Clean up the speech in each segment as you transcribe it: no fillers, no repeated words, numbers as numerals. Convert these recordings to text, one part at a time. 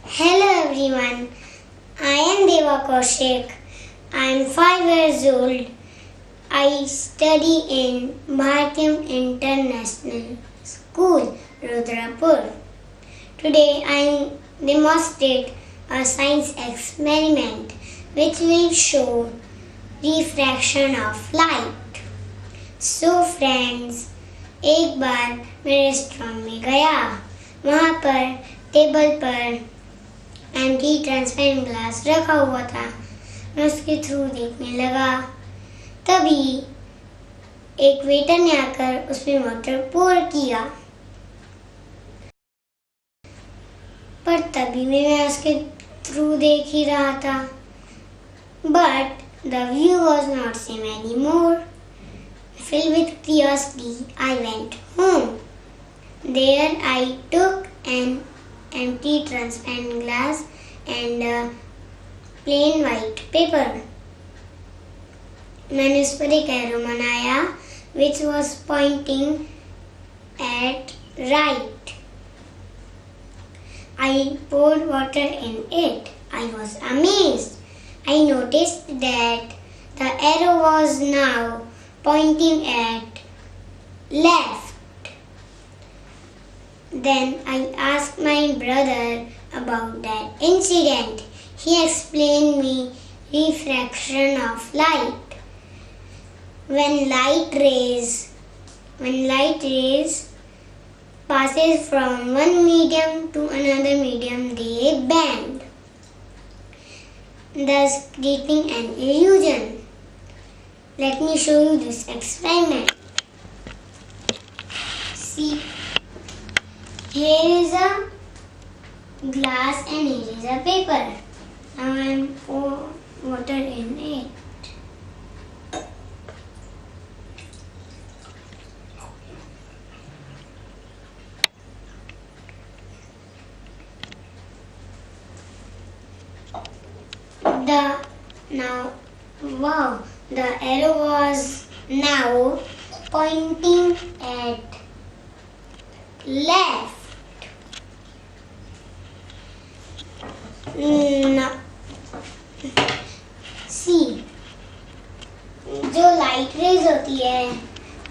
Hello everyone, I am Deva Kaushik. I am 5 years old. I study in Bharatiam International School, Rudrapur. Today I demonstrate a science experiment which will show refraction of light. So friends, एक बार मैं restaurant में गया. वहाँ पर table पर empty transparent glass रखा हुआ था. मैं उसके थ्रू देखने लगा. तभी एक वेटर ने आकर उसमें वाटर पोर किया. पर तभी मैं उसके थ्रू देख ही रहा था. But the view was not same anymore. Filled with curiosity, I went home. There I took an empty transparent glass and a plain white paper. मैंने उस पर एक एरो बनाया which was pointing at right. I poured water in it. I was amazed. I noticed that the arrow was now pointing at left. Then I asked my brother about that incident. He explained me refraction of light. When light rays passes from one medium to another medium, they bend, thus creating an illusion. Let me show you this experiment. See, here is a glass and here is a paper. Now I am pour water in it. The arrow was now pointing at left. Now, see, जो light rays होती है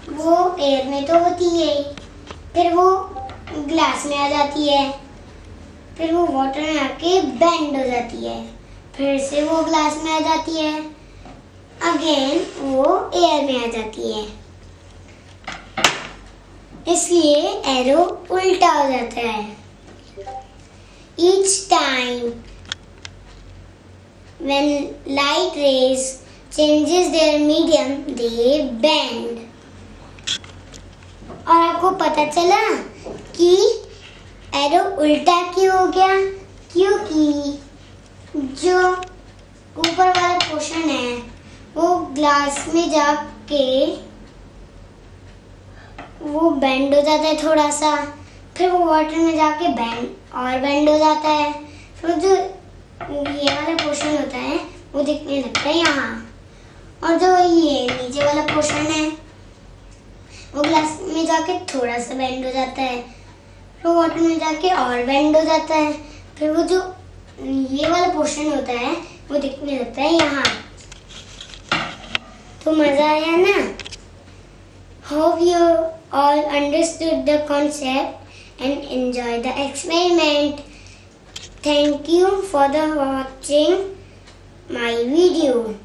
वो air में तो होती है, फिर वो ग्लास में आ जाती है, फिर वो वाटर में आके बेंड हो जाती है, फिर से वो ग्लास में आ जाती है, अगेन वो एयर में आ जाती है. इसलिए एरो उल्टा हो जाता है. Each time when light rays changes their medium, they bend. और आपको पता चला कि एरो उल्टा क्यों हो गया? क्योंकि जो ऊपर वाला पोर्शन है वो ग्लास में जाके वो बेंड हो जाता है थोड़ा सा, फिर वो वाटर में जाके बेंड हो जाता है, फिर जो ये वाला पोर्शन होता है वो दिखने लगता है यहाँ, और जो ये नीचे वाला पोर्शन है वो ग्लास में जाके थोड़ा सा बेंड हो जाता है, फिर वाटर में जाके और बेंड हो जाता है, फिर वो जो ये वाला पोर्शन होता है वो दिखने लगता है यहाँ. तो मजा आया ना? Hope you all understood the concept and enjoy the experiment. Thank you for watching my video.